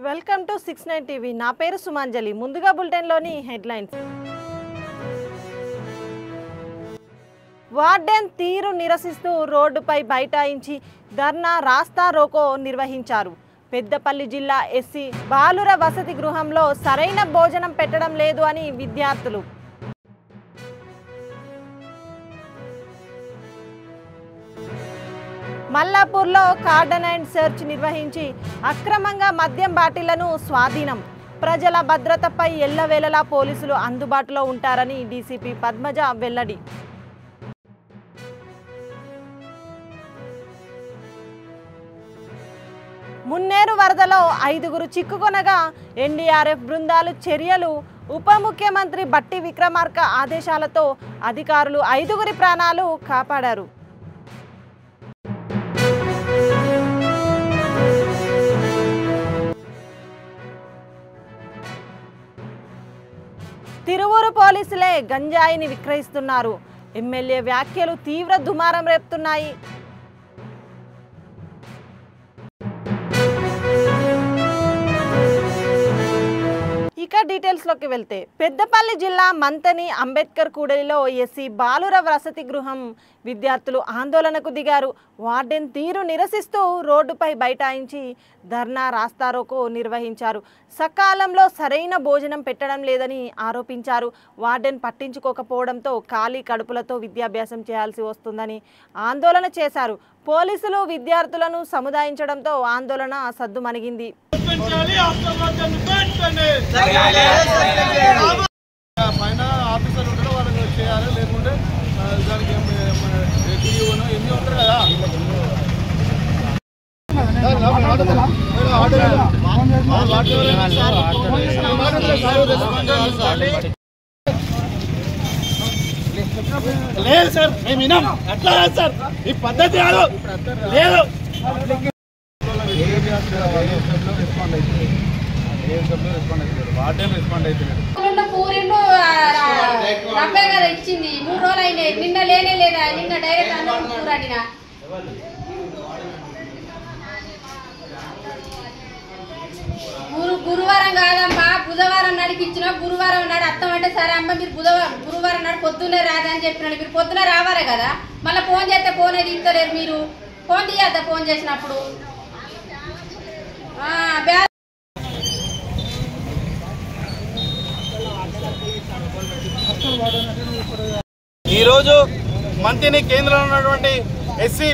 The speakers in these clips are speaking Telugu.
Welcome to 69 TV. నా పేరు సుమాంజలి. ముందుగా బులెటిన్లోని హెడ్లైన్స్. వార్డెన్ తీరు నిరసిస్తూ రోడ్డుపై బైఠాయించి ధర్నా రాస్తా రోకో నిర్వహించారు. పెద్దపల్లి జిల్లా ఎస్సీ బాలుర వసతి గృహంలో సరైన భోజనం పెట్టడం లేదు అని విద్యార్థులు. మల్లాపూర్లో కార్డన్ అండ్ సెర్చ్ నిర్వహించి అక్రమంగా మద్యం బాటిళ్లను స్వాధీనం. ప్రజల భద్రతపై ఎల్లవేళలా పోలీసులు అందుబాటులో ఉంటారని డీసీపీ పద్మజ వెల్లడి. మున్నేరు వరదలో 5గురు చిక్కుకొనగా ఎన్డీఆర్ఎఫ్ బృందాలు చర్యలు. ఉప ముఖ్యమంత్రి బట్టి విక్రమార్క ఆదేశాలతో అధికారులు 5గురి ప్రాణాలు కాపాడారు. తిరువూరు పోలీసులే గంజాయిని విక్రయిస్తున్నారు. ఎమ్మెల్యే వ్యాఖ్యలు తీవ్ర దుమారం రేపుతున్నాయి. ఇక డీటెయిల్స్లోకి వెళ్తే పెద్దపల్లి జిల్లా మంతని అంబేద్కర్ కూడలిలో ఎస్సీ బాలుర వసతి గృహం విద్యార్థులు ఆందోళనకు దిగారు. వార్డెన్ తీరు నిరసిస్తూ రోడ్డుపై బైఠాయించి ధర్నా రాస్తారోకో నిర్వహించారు. సకాలంలో సరైన భోజనం పెట్టడం లేదని ఆరోపించారు. వార్డెన్ పట్టించుకోకపోవడంతో ఖాళీ కడుపులతో విద్యాభ్యాసం చేయాల్సి వస్తుందని ఆందోళన చేశారు. పోలీసులు విద్యార్థులను సముదాయించడంతో ఆందోళన సద్దుమణిగింది. పైన ఆఫీసర్లు ఉంటారు, వాళ్ళకి చేయాలి, లేకుంటే దానికి ఎన్ని ఉంటారు కదా. లేదు సార్, మేము వినాం. అట్లా కాదు సార్, ఈ పద్ధతి కాదు. లేదు ఇచ్చింది 3 రోజులు అయినాయి. నిన్న లేనే లేదా, నిన్న డైరెక్ట్ అన్నం కూర అడినా. గురువారం కాదమ్మా, బుధవారం నాడికి ఇచ్చిన. గురువారం నాడు అత్తం అంటే సరే అమ్మ మీరు గురువారం నాడు పొద్దున్నే రాదని చెప్పినాడు. మీరు పొద్దున రావాలి కదా, మళ్ళీ ఫోన్ చేస్తే ఫోన్ ఏది ఇస్తలేరు. మీరు ఫోన్ తీయద్దా? ఫోన్ చేసినప్పుడు ఈరోజు మంతిని కేంద్రంలో ఉన్నటువంటి ఎస్సీ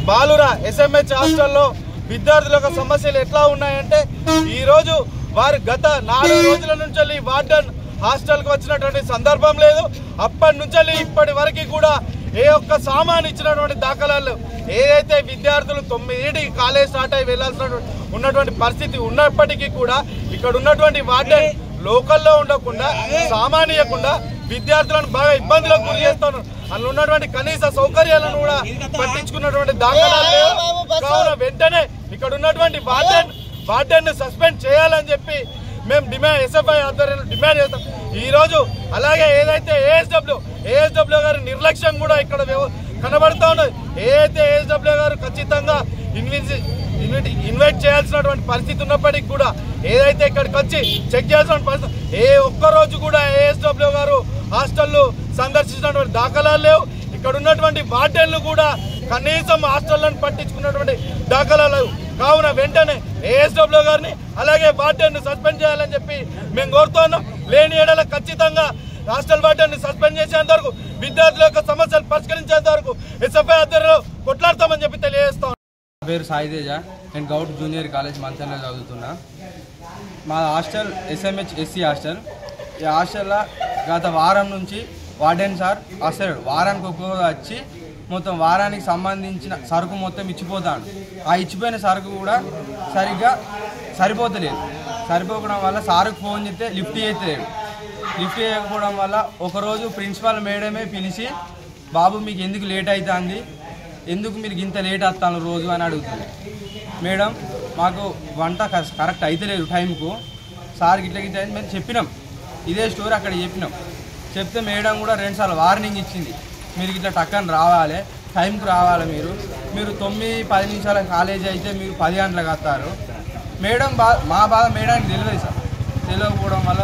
బాలుర ఎస్ఎంహెచ్ హాస్టల్లో విద్యార్థుల యొక్క సమస్యలు ఎట్లా ఉన్నాయంటే, ఈరోజు వారు గత 4 రోజుల నుంచి వార్డెన్ హాస్టల్కి వచ్చినటువంటి సందర్భం లేదు. అప్పటి నుంచి ఇప్పటి వరకు కూడా ఏ ఒక్క సామాన్ ఇచ్చినటువంటి దాఖలాలు. ఏదైతే విద్యార్థులు 9 కాలేజ్ స్టార్ట్ అయ్యి వెళ్లాల్సిన ఉన్నటువంటి పరిస్థితి ఉన్నప్పటికీ కూడా ఇక్కడ ఉన్నటువంటి వార్డెన్ లోకల్లో ఉండకుండా సామాన్యకుండా విద్యార్థులను బాగా ఇబ్బందులకు గురి చేస్తున్నారు. అందులో ఉన్నటువంటి కనీస సౌకర్యాలను కూడా పట్టించుకున్నటువంటి దాఖలాలు లేవు. కావున వెంటనే ఇక్కడ ఉన్నటువంటి వార్డెన్ సస్పెండ్ చేయాలని చెప్పి మేము ఎస్ఎఫ్ఐ ఆధ్వర్యంలో డిమాండ్ చేస్తాం ఈ రోజు. అలాగే ఏదైతే ఏఎస్డబ్ల్యూ గారి నిర్లక్ష్యం కూడా ఇక్కడ కనబడుతూ ఉన్నది. ఏదైతే ఏఎస్డబ్ల్యూ గారు ఖచ్చితంగా ఇన్వైట్ చేయాల్సినటువంటి పరిస్థితి ఉన్నప్పటికీ కూడా ఏదైతే ఇక్కడికి వచ్చి చెక్ చేయాల్సిన పరిస్థితి, ఏ ఒక్కరోజు కూడా ఏఎస్డబ్ల్యూ గారు హాస్టల్లో సందర్శించినటువంటి దాఖలాలు లేవు. ఇక్కడ ఉన్నటువంటి వార్డెన్లు కూడా కనీసం హాస్టళ్లను పట్టించుకున్నటువంటి దాఖలాలు లేవు. కావున వెంటనే ఏఎస్డబ్ల్యూ గారిని అలాగే వార్డెన్ సస్పెండ్ చేయాలని చెప్పి మేము కోరుతున్నాం. లేని ఏడల ఖచ్చితంగా హాస్టల్ వార్డెన్ సస్పెండ్ చేసేంత వరకు, విద్యార్థుల యొక్క సమస్యలు పరిష్కరించేంత వరకు ఎస్ఎఫ్ఐ ఆధ్వర్యంలో కొట్లాడతామని చెప్పి తెలియజేస్తాం. నా పేరు సాయితేజ. నేను గౌట్ జూనియర్ కాలేజ్ మంచంలో చదువుతున్నా. మా హాస్టల్ ఎస్ఎంహెచ్ ఎస్సీ హాస్టల్. ఈ హాస్టల్లో గత వారం నుంచి వార్డెన్ సార్ వస్తాడు. వారానికి ఒక్కొక్క వచ్చి మొత్తం వారానికి సంబంధించిన సరుకు మొత్తం ఇచ్చిపోతాడు. ఆ ఇచ్చిపోయిన సరుకు కూడా సరిగ్గా సరిపోతలేదు. సరిపోవడం వల్ల సార్కు ఫోన్ చేస్తే లిఫ్ట్ చేయట్లేదు. లిఫ్ట్ చేయకపోవడం వల్ల ఒకరోజు ప్రిన్సిపాల్ మేడమే పిలిచి, బాబు మీకు ఎందుకు లేట్ అవుతుంది, ఎందుకు మీరు ఇంత లేట్ వస్తాను రోజు అని అడుగుతుంది. మేడం మాకు వంట కరెక్ట్ అవుతలేదు టైంకు, సార్కి ఇట్లా గిట్ల మేము చెప్పినాం. ఇదే స్టోరీ అక్కడ చెప్పినాం. చెప్తే మేడం కూడా 2 సార్లు వార్నింగ్ ఇచ్చింది. మీరు ఇట్లా టక్కని రావాలి, టైంకు రావాలి. మీరు 9-10 నిమిషాల కాలేజీ అయితే మీరు 10 గంటలకు వస్తారు. మా బాధ మేడానికి తెలియదు సార్. తెలియకపోవడం వల్ల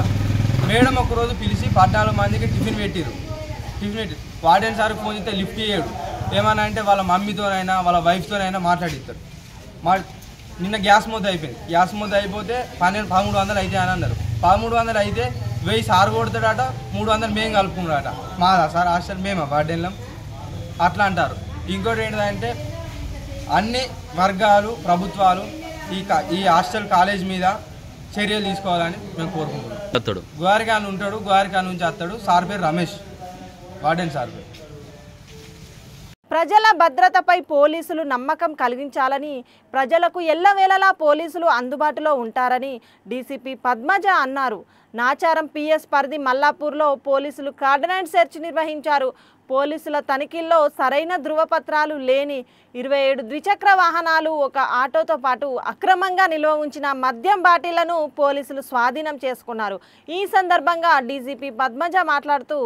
మేడం ఒకరోజు పిలిచి 14 మందికి టిఫిన్ పెట్టిరు. వార్డెన్ సార్ ఫోన్ చేస్తే లిఫ్ట్ చేయడు. ఏమన్నా అంటే వాళ్ళ మమ్మీతోనైనా వాళ్ళ వైఫ్తోనైనా మాట్లాడిస్తారు. నిన్న గ్యాస్ మొద్దు అయిపోయింది. గ్యాస్ మొద్దు అయిపోతే 1300 అయితే అని అన్నారు. 1300 అయితే 1000 సార్ కొడతాడట, 300 మేము కలుపుకున్నాడట. మాదా సార్ హాస్టల్? మేమా వార్డెన్లం? అట్లా అంటారు. ఇంకోటి ఏంటంటే అన్ని వర్గాలు ప్రభుత్వాలు ఈ హాస్టల్ కాలేజ్ మీద చర్యలు తీసుకోవాలని మేము కోరుకుంటున్నాం. గువారికాన్ ఉంటాడు, గువారికాన్ నుంచి వస్తాడు. సార్ పేరు రమేష్, వార్డెన్ సార్ పేరు. ప్రజల భద్రతపై పోలీసులు నమ్మకం కలిగించాలని, ప్రజలకు ఎల్లవేళలా పోలీసులు అందుబాటులో ఉంటారని డీసీపీ పద్మజ అన్నారు. నాచారం పిఎస్ పరిధి మల్లాపూర్లో పోలీసులు కార్డినెంట్ సెర్చ్ నిర్వహించారు. పోలీసుల తనిఖీల్లో సరైన ధృవపత్రాలు లేని 27 ద్విచక్ర వాహనాలు, ఒక ఆటోతో పాటు అక్రమంగా నిల్వ ఉంచిన మద్యం బాటిళ్లను పోలీసులు స్వాధీనం చేసుకున్నారు. ఈ సందర్భంగా డీజీపీ పద్మజ మాట్లాడుతూ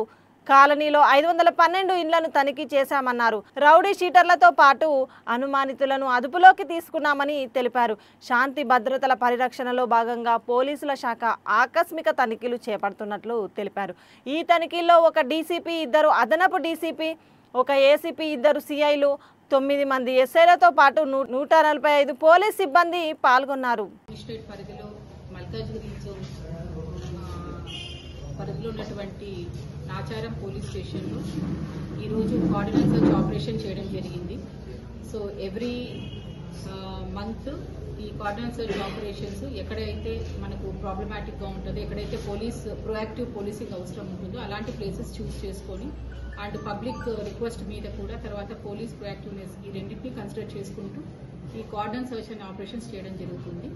కాలనీలో 512 ఇండ్లను తనిఖీ చేశామన్నారు. రౌడీ షీటర్లతో పాటు అనుమానితులను అదుపులోకి తీసుకున్నామని తెలిపారు. శాంతి భద్రతల పరిరక్షణలో భాగంగా పోలీసుల శాఖ ఆకస్మిక తనిఖీలు చేపడుతున్నట్లు తెలిపారు. ఈ తనిఖీల్లో ఒక డీసీపీ, 2 అదనపు డీసీపీ, ఒక ఏసీపీ, 2 సిఐలు, 9 మంది ఎస్ఐలతో పాటు 145 పోలీస్ సిబ్బంది పాల్గొన్నారు. పరిధిలో ఉన్నటువంటి నాచారం పోలీస్ స్టేషన్లో ఈరోజు కార్డినెంట్ సెర్చ్ ఆపరేషన్ చేయడం జరిగింది. సో ఎవ్రీ మంత్ ఈ కార్డినెంట్ సెర్చ్ ఆపరేషన్స్ ఎక్కడైతే మనకు ప్రాబ్లమాటిక్గా ఉంటుందో, ఎక్కడైతే ప్రొయాక్టివ్ పోలీసింగ్ అవసరం ఉంటుందో అలాంటి ప్లేసెస్ చూస్ చేసుకొని అండ్ పబ్లిక్ రిక్వెస్ట్ మీద కూడా తర్వాత పోలీస్ ప్రొయాక్టివ్నెస్ ఈ రెండింటినీ కన్సిడర్ చేసుకుంటూ ఈ కార్డినెంట్ సెర్చ్ అండ్ ఆపరేషన్స్ చేయడం జరుగుతుంది.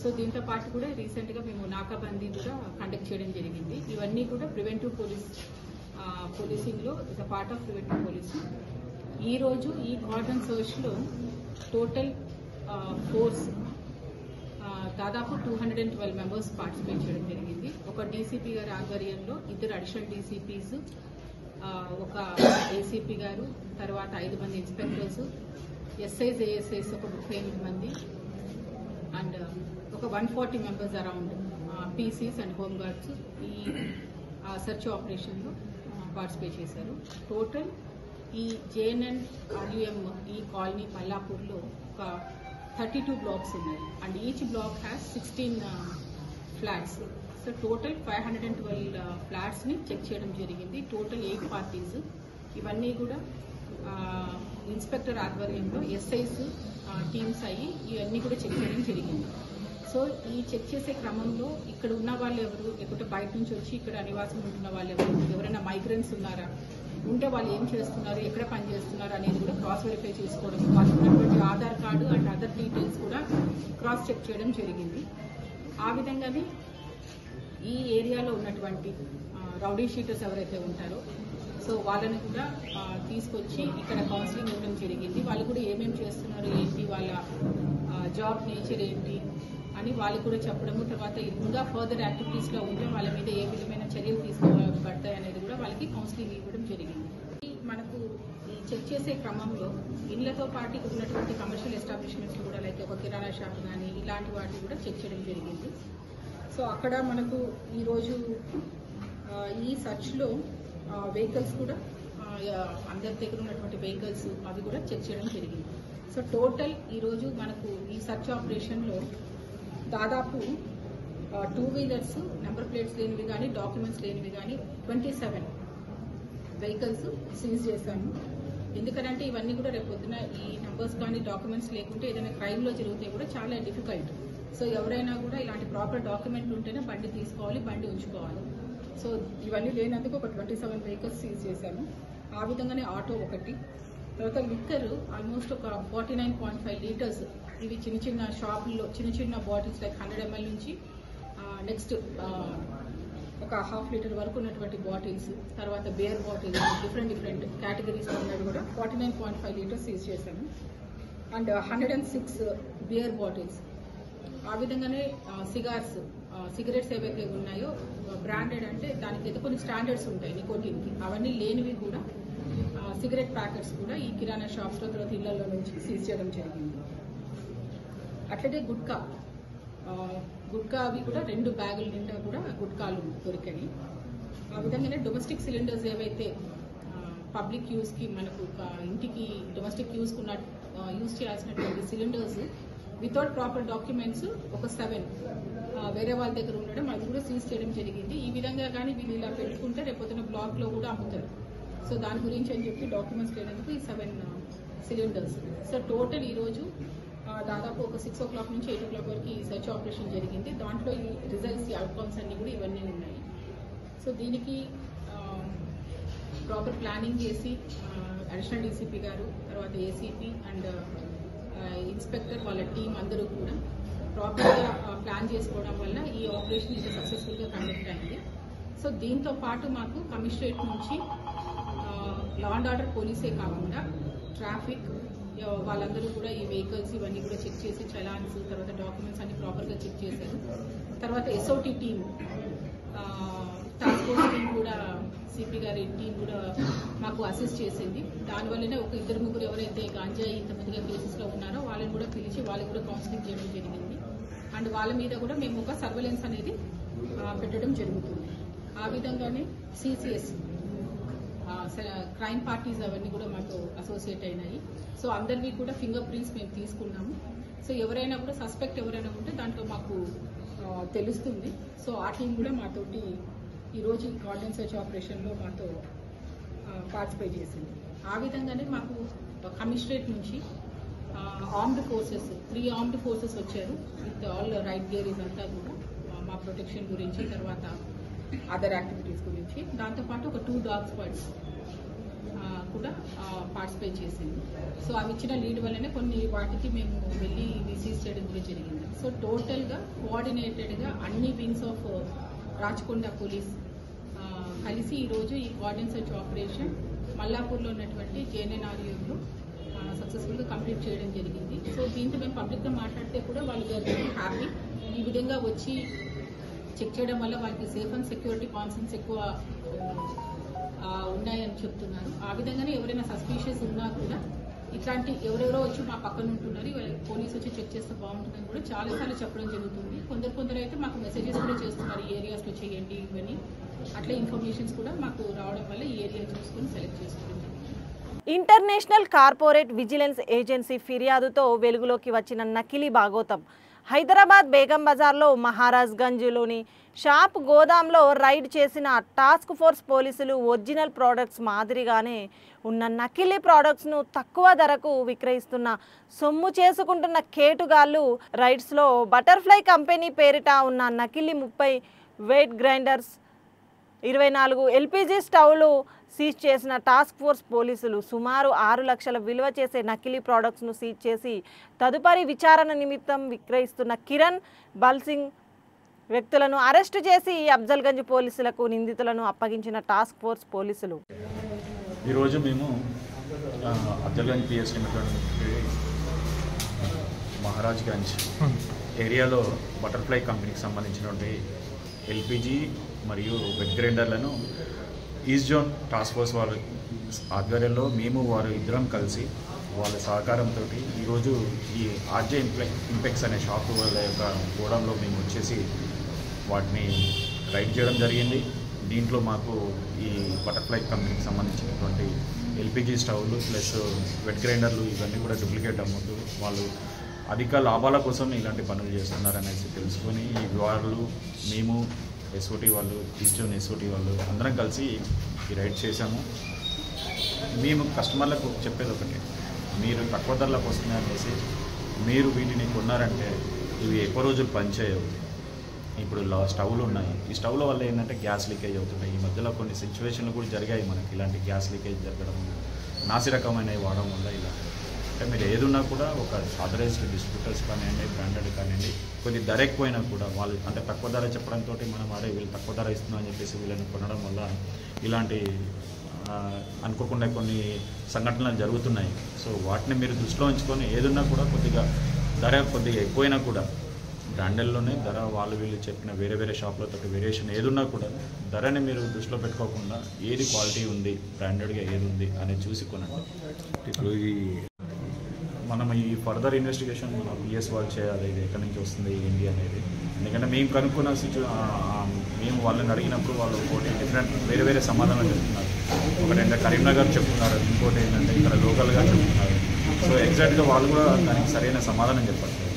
సో దీంతో పాటు కూడా రీసెంట్గా మేము నాకాబందీ కూడా కండక్ట్ చేయడం జరిగింది. ఇవన్నీ కూడా ప్రివెంటివ్ పోలీసింగ్లో is a part of preventive policing. ఈరోజు ఈ కార్డినెంట్ సెర్చ్లో టోటల్ ఫోర్స్ దాదాపు 212 మెంబర్స్ పార్టిసిపేట్ చేయడం జరిగింది. ఒక డీసీపీ గారి ఆధ్వర్యంలో 2 అడిషనల్ డీసీపీస్, ఒక ఏసీపీ గారు, తర్వాత 5 మంది ఇన్స్పెక్టర్స్, ఎస్ఐస్, ఏఎస్ఐస్ ఒక 38 మంది అండ్ ఒక 140 members around PCs and home guards ఈ సెర్చ్ ఆపరేషన్లో పార్టిసిపేట్ చేశారు. టోటల్ ఈ జేఎన్ఎన్ ఆర్యుఎం ఈ కాలనీ మల్లాపూర్లో ఒక 32 బ్లాక్స్ ఉన్నాయి and each block has 16 flats. So total 512 ఫ్లాట్స్ని చెక్ చేయడం జరిగింది. Total 8 parties. ఇవన్నీ కూడా ఇన్స్పెక్టర్ ఆధ్వర్యంలో ఎస్ఐస్ టీమ్స్ అయ్యి ఇవన్నీ కూడా చెక్ చేయడం జరిగింది. సో ఈ చెక్ చేసే క్రమంలో ఇక్కడ ఉన్న వాళ్ళు ఎవరు, లేకుంటే బయట నుంచి వచ్చి ఇక్కడ నివాసం ఉంటున్న వాళ్ళు ఎవరు, ఎవరైనా మైగ్రెంట్స్ ఉన్నారా, ఉంటే వాళ్ళు ఏం చేస్తున్నారు, ఎక్కడ పని చేస్తున్నారు అనేది కూడా క్రాస్ వెరిఫై చేసుకోవడం, వాళ్ళకి ఉన్నటువంటి Aadhaar card and other details కూడా క్రాస్ చెక్ చేయడం జరిగింది. ఆ విధంగానే ఈ ఏరియాలో ఉన్నటువంటి రౌడీ షీటర్స్ ఎవరైతే ఉంటారో సో వాళ్ళని కూడా తీసుకొచ్చి ఇక్కడ కౌన్సిలింగ్ ఇవ్వడం జరిగింది. వాళ్ళు కూడా ఏమేమి చేస్తున్నారు, ఏంటి, వాళ్ళ జాబ్ నేచర్ ఏంటి అని వాళ్ళు కూడా చెప్పడము, తర్వాత ఇంకా ఫర్దర్ యాక్టివిటీస్లో ఉంటే వాళ్ళ మీద ఏ విధమైన చర్యలు తీసుకోబడతాయి అనేది కూడా వాళ్ళకి కౌన్సిలింగ్ ఇవ్వడం జరిగింది. మనకు ఈ చెక్ చేసే క్రమంలో ఇళ్లతో పాటు ఉన్నటువంటి కమర్షియల్ ఎస్టాబ్లిష్మెంట్స్ కూడా లైక్ ఒక కిరాణా షాప్ కానీ ఇలాంటి వాటిని కూడా చెక్ చేయడం జరిగింది. సో అక్కడ మనకు ఈరోజు ఈ సర్చ్లో వెహికల్స్ కూడా అందరి దగ్గర ఉన్నటువంటి వెహికల్స్ అవి కూడా చెక్ చేయడం జరిగింది. సో టోటల్ ఈరోజు మనకు ఈ సర్చ్ ఆపరేషన్లో దాదాపు 2 వీలర్స్, నెంబర్ ప్లేట్స్ లేనివి కానీ డాక్యుమెంట్స్ లేనివి కానీ 27 వెహికల్స్ సీజ్ చేశాము. ఎందుకంటే ఇవన్నీ కూడా రేపు పొద్దున ఈ నెంబర్స్ కానీ డాక్యుమెంట్స్ లేకుంటే ఏదైనా క్రైమ్లో జరిగితే కూడా చాలా డిఫికల్ట్. సో ఎవరైనా కూడా ఇలాంటి ప్రాపర్ డాక్యుమెంట్లు ఉంటేనే బండి తీసుకోవాలి, బండి ఉంచుకోవాలి. సో ఇవన్నీ లేనందుకు ఒక 27 వెహికల్స్ సీజ్ చేశాము. ఆ విధంగానే ఆటో ఒకటి, తర్వాత లిక్కర్ ఆల్మోస్ట్ ఒక 49.5 లీటర్స్. ఇవి చిన్న చిన్న షాపుల్లో చిన్న బాటిల్స్ లైక్ 100 ml నుంచి నెక్స్ట్ ఒక 1/2 లీటర్ వరకు ఉన్నటువంటి బాటిల్స్, తర్వాత బియర్ బాటిల్స్, డిఫరెంట్ కేటగిరీస్ ఉన్నది కూడా 49.5 లీటర్స్ సీజ్ చేశాము. And 106 beer bottles. ఆ విధంగానే సిగరెట్స్ ఏవైతే ఉన్నాయో బ్రాండెడ్ అంటే దానికి అయితే కొన్ని స్టాండర్డ్స్ ఉంటాయి నికోటిన్కి, అవన్నీ లేనివి కూడా సిగరెట్ ప్యాకెట్స్ కూడా ఈ కిరాణా షాప్స్లో తర్వాత ఇళ్లలో నుంచి సీజ్ చేయడం జరిగింది. అట్లనే గుట్కా గుట్కా అవి కూడా 2 బ్యాగుల నిండా కూడా గుట్కాలు దొరికాయి. ఆ విధంగానే డొమెస్టిక్ సిలిండర్స్ ఏవైతే పబ్లిక్ యూస్కి మనకు ఇంటికి డొమెస్టిక్ యూస్కున్న యూజ్ చేయాల్సినటువంటి సిలిండర్స్ వితౌట్ ప్రాపర్ డాక్యుమెంట్స్ ఒక 7 వేరే వాళ్ళ దగ్గర ఉండడం అది కూడా సీజ్ చేయడం జరిగింది. ఈ విధంగా కానీ వీళ్ళు ఇలా పెట్టుకుంటే రేపొద్దున బ్లాక్లో కూడా అమ్ముతారు. సో దాని గురించి అని చెప్పి డాక్యుమెంట్స్ లేనందుకు ఈ 7 సిలిండర్స్. సో టోటల్ ఈరోజు దాదాపు ఒక 6 o'clock నుంచి 8 o'clock వరకు ఈ సెర్చ్ ఆపరేషన్ జరిగింది. దాంట్లో ఈ రిజల్ట్స్, ఈ అవుట్కమ్స్ అన్ని కూడా ఇవన్నీ ఉన్నాయి. సో దీనికి ప్రాపర్ ప్లానింగ్ చేసి అడిషనల్ డీసీపీ గారు, తర్వాత ఏసీపీ అండ్ ఇన్స్పెక్టర్ వాళ్ళ టీం అందరూ కూడా ప్రాపర్గా ప్లాన్ చేసుకోవడం వల్ల ఈ ఆపరేషన్ ఇంత సక్సెస్ఫుల్గా కండక్ట్ అయింది. సో దీంతో పాటు మాకు కమిషనరేట్ నుంచి లా అండ్ ఆర్డర్ పోలీసే కాకుండా ట్రాఫిక్ వాళ్ళందరూ కూడా ఈ వెహికల్స్ ఇవన్నీ కూడా చెక్ చేసి చలాన్స్, తర్వాత డాక్యుమెంట్స్ అన్ని ప్రాపర్గా చెక్ చేశారు. తర్వాత SOT team, task force team కూడా, సిపి గారి టీం కూడా మాకు అసిస్ట్ చేసింది. దానివల్లనే ఒక 2-3 ఎవరైతే గాంజాయి ఇంతమందిగా కేసెస్లో ఉన్నారో వాళ్ళని కూడా పిలిచి వాళ్ళకి కూడా కౌన్సిలింగ్ చేయడం జరిగింది. అండ్ వాళ్ళ మీద కూడా మేము ఒక సర్వేలెన్స్ అనేది పెట్టడం జరుగుతుంది. ఆ విధంగానే సిసిఎస్ క్రైమ్ పార్టీస్ అవన్నీ కూడా మాకు అసోసియేట్ అయినాయి. సో అందరివి కూడా ఫింగర్ ప్రింట్స్ మేము తీసుకున్నాము. సో ఎవరైనా కూడా సస్పెక్ట్ ఎవరైనా ఉంటే దాంట్లో మాకు తెలుస్తుంది. సో ఆ టీం కూడా మాతోటి ఈరోజు ఈ కార్డన్ సర్చ్ ఆపరేషన్లో మాతో పార్టిసిపేట్ చేసింది. ఆ విధంగానే మాకు కమిషనరేట్ నుంచి ఆర్మ్డ్ ఫోర్సెస్ 3 ఆర్మ్డ్ ఫోర్సెస్ వచ్చారు విత్ ఆల్ రైట్ గేరీస్ అంతా కూడా మా ప్రొటెక్షన్ గురించి, తర్వాత అదర్ యాక్టివిటీస్ గురించి. దాంతోపాటు ఒక 2 డాగ్ స్క్వాడ్స్ కూడా పార్టిసిపేట్ చేసింది. సో అవి ఇచ్చిన లీడ్ వల్లనే కొన్ని వాటికి మేము వెళ్ళి సీజ్ చేయడం కూడా జరిగింది. సో టోటల్గా కోఆర్డినేటెడ్గా అన్ని వింగ్స్ ఆఫ్ రాచకొండ పోలీస్ కలిసి ఈరోజు ఈ కార్డన్ సర్చ్ ఆపరేషన్ మల్లాపూర్లో ఉన్నటువంటి జేఎన్ఎన్ఆర్యూలో సక్సెస్ఫుల్గా కంప్లీట్ చేయడం జరిగింది. సో దీంతో మేము పబ్లిక్గా మాట్లాడితే కూడా వాళ్ళు హ్యాపీ. ఈ విధంగా వచ్చి చెక్ చేయడం వల్ల వాళ్ళకి సేఫ్ అండ్ సెక్యూరిటీ కాన్సర్న్స్ ఎక్కువ ఉన్నాయని చెప్తున్నారు. ఆ విధంగానే ఎవరైనా సస్పీషియస్ ఉన్నా కూడా ఇట్లాంటి ఎవరెవరో వచ్చి మా పక్కన ఉంటున్నారు, పోలీసు వచ్చి చెక్ చేస్తే బాగుంటుందని కూడా చాలాసార్లు చెప్పడం జరుగుతుంది. కొందరు అయితే మాకు మెసేజెస్ కూడా చేస్తున్నారు, ఈ ఏరియాస్లో చేయండి ఇవన్నీ. అట్లా ఇన్ఫర్మేషన్స్ కూడా మాకు రావడం వల్ల ఈ ఏరియా చూసుకొని సెలెక్ట్ చేసుకుంటాం. ఇంటర్నేషనల్ కార్పొరేట్ విజిలెన్స్ ఏజెన్సీ ఫిర్యాదుతో వెలుగులోకి వచ్చిన నకిలీ భాగోతం. హైదరాబాద్ బేగం బజార్లో మహారాజ్గంజ్లోని షాప్ గోదాంలో రైడ్ చేసిన టాస్క్ ఫోర్స్ పోలీసులు ఒరిజినల్ ప్రోడక్ట్స్ మాదిరిగానే ఉన్న నకిలీ ప్రోడక్ట్స్ను తక్కువ ధరకు విక్రయిస్తున్న సొమ్ము చేసుకుంటున్న కేటుగాళ్లు రైడ్స్లో బటర్ఫ్లై కంపెనీ పేరిట ఉన్న నకిలీ 30 వెయిట్ గ్రైండర్స్, 24 ఎల్పిజి స్టవ్లు సీజ్ చేసిన టాస్క్ ఫోర్స్ పోలీసులు సుమారు 6 లక్షల విలువ చేసే నకిలీ ప్రోడక్ట్స్ను సీజ్ చేసి తదుపరి విచారణ నిమిత్తం విక్రయిస్తున్న కిరణ్, బల్సింగ్ వ్యక్తులను అరెస్టు చేసి అఫ్జల్గంజ్ పోలీసులకు నిందితులను అప్పగించిన టాస్క్ ఫోర్స్ పోలీసులు. ఈరోజు మేము అఫ్జల్గంజ్ పిఎస్ మహారాజ్గంజ్ ఏరియాలో బటర్ఫ్లై కంపెనీకి సంబంధించినటువంటి ఎల్పిజి మరియు వెట్ గ్రైండర్లను ఈస్ట్ జోన్ టాస్క్ ఫోర్స్ వాళ్ళ ఆధ్వర్యంలో మేము వారు ఇద్దరం కలిసి వాళ్ళ సహకారంతో ఈరోజు ఈ ఆర్జే ఇంపెక్స్ అనే షాప్ వాళ్ళ యొక్క గోడంలో మేము వచ్చేసి వాటిని రైడ్ చేయడం జరిగింది. దీంట్లో మాకు ఈ బటర్ఫ్లై కంపెనీకి సంబంధించినటువంటి ఎల్పిజి స్టవ్లు ప్లస్ వెట్ గ్రైండర్లు ఇవన్నీ కూడా డూప్లికేట్ అమ్ముతూ వాళ్ళు అధిక లాభాల కోసం ఇలాంటి పనులు చేస్తున్నారనేసి తెలుసుకొని ఈ వాళ్ళు మేము ఎస్ఓటీ వాళ్ళు ఈస్ట్ జోన్ ఎస్ఓటీ వాళ్ళు అందరం కలిసి ఈ రైడ్ చేశాము. మేము కస్టమర్లకు చెప్పేది ఒకటి, మీరు తక్కువ ధరలకు వస్తున్నాయనేసి మీరు వీటిని కొన్నారంటే ఇవి ఎక్కువ రోజులు పనిచేయవు. ఇప్పుడు స్టవ్లు ఉన్నాయి, ఈ స్టవ్ల వల్ల ఏంటంటే గ్యాస్ లీకేజ్ అవుతున్నాయి. ఈ మధ్యలో కొన్ని సిచ్యువేషన్లు కూడా జరిగాయి మనకి, ఇలాంటి గ్యాస్ లీకేజ్ జరగడం, నాసి రకమైనవి వాడడం వల్ల ఇలా. అంటే మీరు ఏదున్నా కూడా ఒక ఆథరైజ్డ్ డిస్ట్రిబ్యూటర్స్ కానివ్వండి, బ్రాండెడ్ కానివ్వండి, కొద్ది ధర ఎక్కువైనా కూడా వాళ్ళు అంటే తక్కువ ధర చెప్పడంతో మనం వీళ్ళు తక్కువ ధర ఇస్తున్నాం అని చెప్పేసి వీళ్ళని కొనడం వల్ల ఇలాంటి అనుకోకుండా కొన్ని సంఘటనలు జరుగుతున్నాయి. సో వాటిని మీరు దృష్టిలో ఉంచుకొని ఏదున్నా కూడా కొద్దిగా ధర కొద్దిగా ఎక్కువైనా కూడా బ్రాండెడ్లోనే ధర వాళ్ళు వీళ్ళు చెప్పిన వేరే వేరే షాప్లతో వేరియేషన్ ఏదున్నా కూడా ధరని మీరు దృష్టిలో పెట్టుకోకుండా ఏది క్వాలిటీ ఉంది, బ్రాండెడ్గా ఏది ఉంది అనేది చూసి కొనండి. ఇప్పుడు ఈ మనం ఈ ఫర్దర్ ఇన్వెస్టిగేషన్ మన పిఎస్ వాళ్ళు చేయాలి, ఇది ఎక్కడి నుంచి వస్తుంది ఏంటి అనేది. ఎందుకంటే మేము కనుక్కున్న మేము వాళ్ళని అడిగినప్పుడు వాళ్ళు ఒకటి డిఫరెంట్ వేరే వేరే సమాధానం చెప్తున్నారు. ఒకటంటే కరీంనగర్ చెప్తున్నారు, ఇంకోటి ఏంటంటే ఇక్కడ లోకల్గా చెప్తున్నారు. సో ఎగ్జాక్ట్గా వాళ్ళు కూడా దానికి సరైన సమాధానం చెప్పట్లేదు.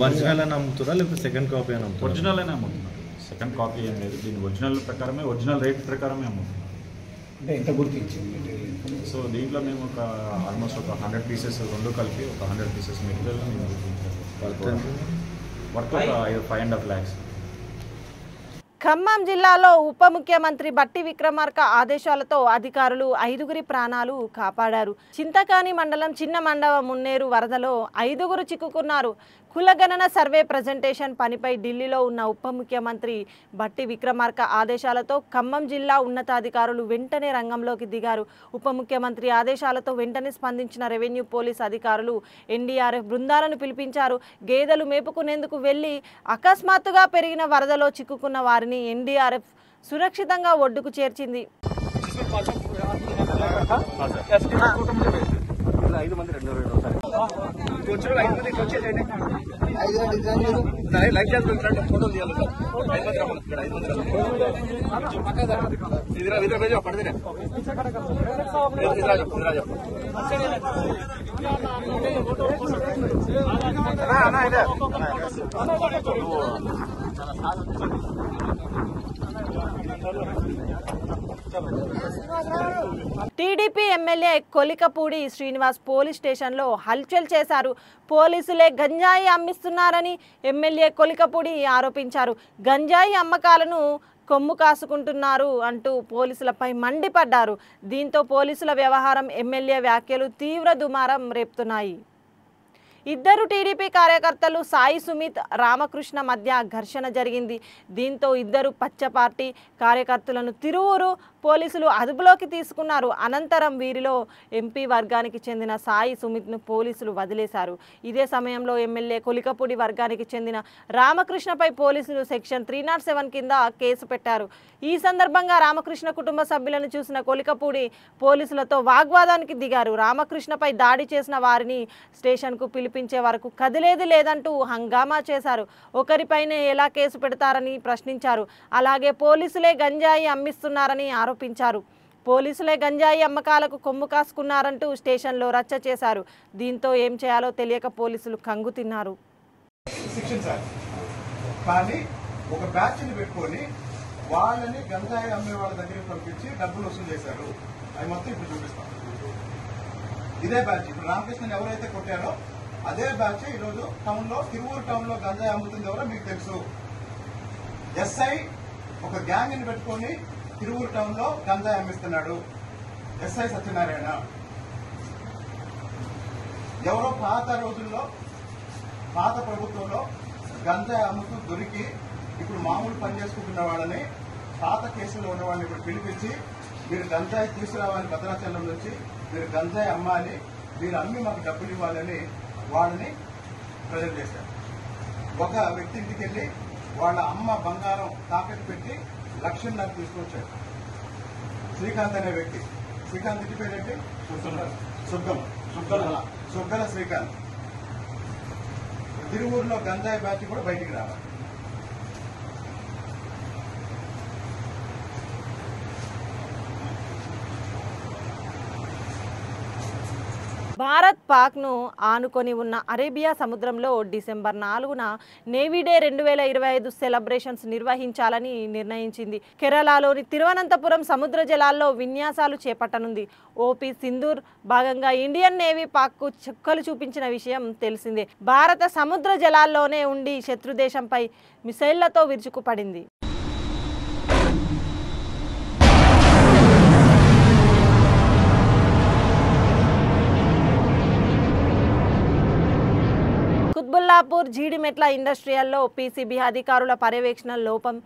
ఒరిజినల్ అని అమ్ముతారా లేకపోతే సెకండ్ కాపీ అని అమ్ముతారా? ఒరిజినల్ అనే అమ్ముతున్నారు, సెకండ్ కాపీ ఏం లేదు. దీని ఒరిజినల్ ప్రకారమే, ఒరిజినల్ రేట్ ప్రకారమే అమ్ముతున్నారు. ఎంత గుర్తించింది? సో దీంట్లో మేము ఒక ఆల్మోస్ట్ ఒక 100 పీసెస్ రెండు కలిపి ఒక 100 పీసెస్ మెటీరియల్ మేము గుర్తించాము. వర్త్ ఒక 5.5 lakhs. ఖమ్మం జిల్లాలో ఉప ముఖ్యమంత్రి బట్టి విక్రమార్క ఆదేశాలతో అధికారులు 5గురి ప్రాణాలు కాపాడారు. చింతకాని మండలం చిన్న మండవ మున్నేరు వరదలో 5గురు చిక్కుకున్నారు. కులగణన సర్వే ప్రజెంటేషన్ పనిపై ఢిల్లీలో ఉన్న ఉప ముఖ్యమంత్రి బట్టి విక్రమార్క ఆదేశాలతో ఖమ్మం జిల్లా ఉన్నతాధికారులు వెంటనే రంగంలోకి దిగారు. ఉప ముఖ్యమంత్రి ఆదేశాలతో వెంటనే స్పందించిన రెవెన్యూ పోలీస్ అధికారులు ఎన్డీఆర్ఎఫ్ బృందాలను పిలిపించారు. గేదెలు మేపుకునేందుకు వెళ్లి అకస్మాత్తుగా పెరిగిన వరదలో చిక్కుకున్న వారిని ఎన్డీఆర్ఎఫ్ సురక్షితంగా ఒడ్డుకు చేర్చింది. TDP MLA Kolikapudi Srinivas police స్టేషన్లో హల్చల్ చేశారు. పోలీసులే గంజాయి అమ్మిస్తున్నారని ఎమ్మెల్యే కొలికపూడి ఆరోపించారు. గంజాయి అమ్మకాలను కొమ్ము కాసుకుంటున్నారు అంటూ పోలీసులపై మండిపడ్డారు. దీంతో పోలీసుల వ్యవహారం, ఎమ్మెల్యే వ్యాఖ్యలు తీవ్ర దుమారం రేపుతున్నాయి. ఇద్దరు టీడీపీ కార్యకర్తలు సాయి సుమిత్, రామకృష్ణ మధ్య ఘర్షణ జరిగింది. దీంతో ఇద్దరు పచ్చ పార్టీ కార్యకర్తలను తిరువూరు పోలీసులు అదుపులోకి తీసుకున్నారు. అనంతరం వీరిలో ఎంపీ వర్గానికి చెందిన సాయి సుమిత్ను పోలీసులు వదిలేశారు. ఇదే సమయంలో ఎమ్మెల్యే కొలికపూడి వర్గానికి చెందిన రామకృష్ణపై పోలీసులు సెక్షన్ 307 కింద కేసు పెట్టారు. ఈ సందర్భంగా రామకృష్ణ కుటుంబ సభ్యులను చూసిన కొలికపూడి పోలీసులతో వాగ్వాదానికి దిగారు. రామకృష్ణపై దాడి చేసిన వారిని స్టేషన్కు పిలిపించే వరకు కదిలేది లేదంటూ హంగామా చేశారు. ఒకరిపైనే ఎలా కేసు పెడతారని ప్రశ్నించారు. అలాగే పోలీసులే గంజాయి అమ్మిస్తున్నారని ఆరోపించారు. పోలీసులే గంజాయి అమ్మకాలకు కొమ్ము కాసుకున్నారంటూ స్టేషన్లో రచ్చ చేశారు. దీంతో ఏం చేయాలో తెలియక పోలీసులు కంగు తిన్నారు. కానీ ఒక బ్యాచ్ని పెట్టుకొని వాళ్ళని గంజాయి అమ్మే వాళ్ళ దగ్గరికి పంపించి డబ్బులు వసూలు చేశారు. అవి మొత్తం ఇప్పుడు చూపిస్తాం. ఇదే బ్యాచ్ ఇప్పుడు రామకృష్ణని ఎవరైతే కొట్టారో అదే బ్యాచ్ ఈరోజు తిరువూరు టౌన్ లో గంజాయి అమ్ముతుంది ఎవరో మీకు తెలుసు. ఎస్ఐ ఒక గ్యాంగ్ ని పెట్టుకొని తిరువూరు టౌన్ లో గంజాయి అమ్మిస్తున్నాడు. ఎస్ఐ సత్యనారాయణ ఎవరో పాత రోజుల్లో పాత ప్రభుత్వంలో గంజాయి అమ్ముతూ దొరికి ఇప్పుడు మామూలు పని చేసుకుంటున్న వాళ్ళని, పాత కేసులో ఉన్న వాళ్ళని ఇప్పుడు పిలిపించి మీరు గంజాయి తీసుకురావాలి, భద్రాచలం నుంచి మీరు గంజాయి అమ్మాలి, మీరు అమ్మి మాకు డబ్బులు ఇవ్వాలని వాళ్ళని ప్రజెంట్ చేశారు. ఒక వ్యక్తి ఇంటికి వెళ్ళి వాళ్ళ అమ్మ బంగారం తాకట్టు పెట్టి 1,00,000 తీసుకొచ్చాడు. శ్రీకాంత్ అనే వ్యక్తి. శ్రీకాంత్ ఇంటి పేరేంటి? సుగ్గల శ్రీకాంత్. తిరువూరులో గంజాయి బ్యాచ్ కూడా బయటికి రావాలి. భారత్ పాక్ను ఆనుకొని ఉన్న అరేబియా సముద్రంలో డిసెంబర్ 4న నేవీ డే 2025 సెలబ్రేషన్స్ నిర్వహించాలని నిర్ణయించింది. కేరళలోని తిరువనంతపురం సముద్ర జలాల్లో విన్యాసాలు చేపట్టనుంది. ఓపీ సింధూర్ భాగంగా ఇండియన్ నేవీ పాక్కు చుక్కలు చూపించిన విషయం తెలిసిందే. భారత సముద్ర జలాల్లోనే ఉండి శత్రుదేశంపై మిసైళ్లతో విరుచుకుపడింది. కుత్బుల్లాపూర్ జీడిమెట్ల ఇండస్ట్రియల్లో పీసీబీ అధికారుల పర్యవేక్షణ లోపం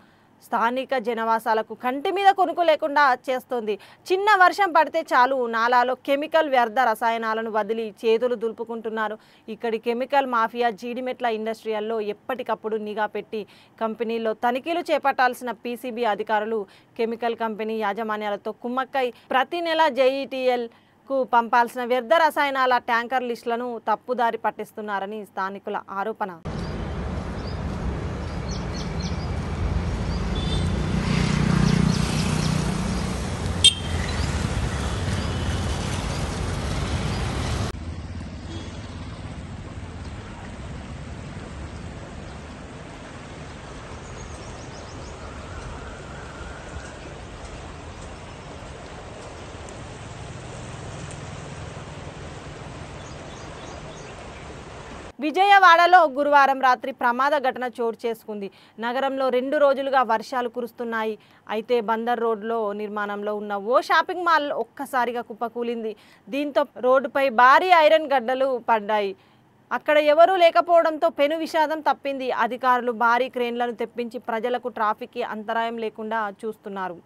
స్థానిక జనవాసాలకు కంటి మీద కొనుక్కు లేకుండా చేస్తోంది. చిన్న వర్షం పడితే చాలు నాలాలో కెమికల్ వ్యర్థ రసాయనాలను వదిలి చేతులు దులుపుకుంటున్నారు. ఇక్కడి కెమికల్ మాఫియా జీడిమెట్ల ఇండస్ట్రియల్లో ఎప్పటికప్పుడు నిఘా పెట్టి కంపెనీల్లో తనిఖీలు చేపట్టాల్సిన పీసీబీ అధికారులు కెమికల్ కంపెనీ యాజమాన్యాలతో కుమ్మక్కై ప్రతి నెల జేఈటీఎల్ కు పంపాల్సిన వ్యర్థ రసాయనాల ట్యాంకర్ లిస్టులను తప్పుదారి పట్టిస్తున్నారని స్థానికుల ఆరోపణ. విజయవాడలో గురువారం రాత్రి ప్రమాద ఘటన చోటు చేసుకుంది. నగరంలో 2 రోజులుగా వర్షాలు కురుస్తున్నాయి. అయితే బందర్ రోడ్లో నిర్మాణంలో ఉన్న ఓ షాపింగ్ మాల్ ఒక్కసారిగా కుప్పకూలింది. దీంతో రోడ్డుపై భారీ ఐరన్ గడ్డలు పడ్డాయి. అక్కడ ఎవరూ లేకపోవడంతో పెను విషాదం తప్పింది. అధికారులు భారీ క్రేన్లను తెప్పించి ప్రజలకు ట్రాఫిక్కి అంతరాయం లేకుండా చూస్తున్నారు.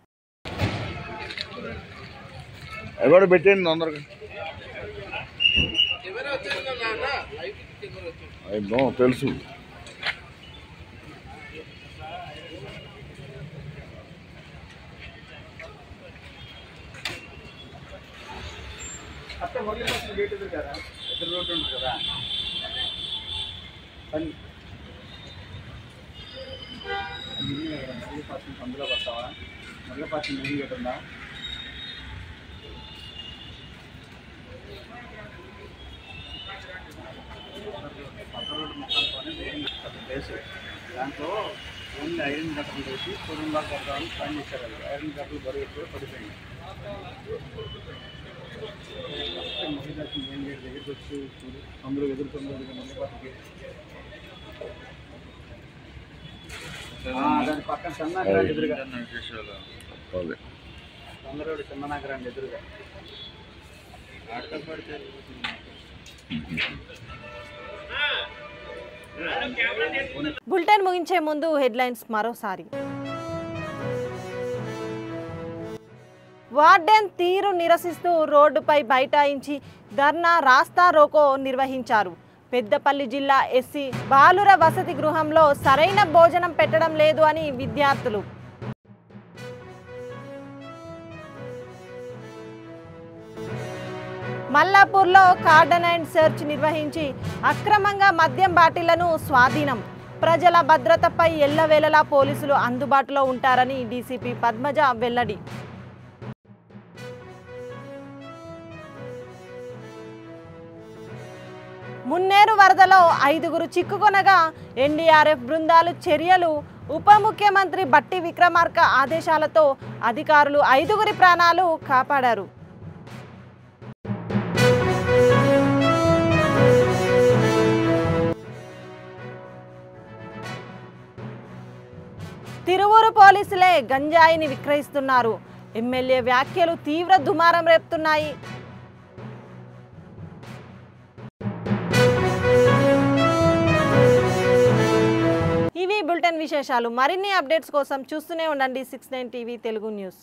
తెలుసు అందులో వస్తావా మళ్ళీ ఫస్ట్ మెయిన్ గేట్ ఉందా పక్క రోడ్డు మొక్కలతోనే ప్లేస్ దాంట్లో ఓన్లీ ఐరన్ గట్టలు వేసి పొరుందా కట్టాలని ప్లాన్ చేశారు. ఐరన్ గట్టలు బరువు పడిపోయింది. మహిళకి మెయిన్ గేట్ దగ్గరికి వచ్చి అందరూ ఎదుర్కొన్నారు. మళ్ళీ దాని పక్కన సన్నగ్రాండ్ ఎదురుగా చంద్రరోడ్ సన్నగ్రాండ్ ఎదురుగా బులెటిన్ ముగించే ముందు హెడ్లైన్స్ మరోసారి. వార్డెన్ తీరు నిరసిస్తూ రోడ్డుపై బైఠాయించి ధర్నా రాస్తా రోకో నిర్వహించారు. పెద్దపల్లి జిల్లా ఎస్సీ బాలుర వసతి గృహంలో సరైన భోజనం పెట్టడం లేదు అని విద్యార్థులు. మల్లాపూర్లో కార్డన్ అండ్ సెర్చ్ నిర్వహించి అక్రమంగా మద్యం బాటిళ్లను స్వాధీనం. ప్రజల భద్రతపై ఎల్లవేళలా పోలీసులు అందుబాటులో ఉంటారని డీసీపీ పద్మజ వెల్లడి. మున్నేరు వరదలో 5గురు చిక్కుకొనగా ఎన్డీఆర్ఎఫ్ బృందాలు చర్యలు. ఉప ముఖ్యమంత్రి బట్టి విక్రమార్క ఆదేశాలతో అధికారులు 5గురి ప్రాణాలు కాపాడారు. తిరువూరు పోలీసులే గంజాయిని విక్రయిస్తున్నారు. ఎమ్మెల్యే వ్యాఖ్యలు తీవ్ర దుమారం రేపుతున్నాయి. ఇవి బులెటిన్ విశేషాలు. మరిన్ని అప్డేట్స్ కోసం చూస్తూనే ఉండండి 69 టీవీ తెలుగు న్యూస్.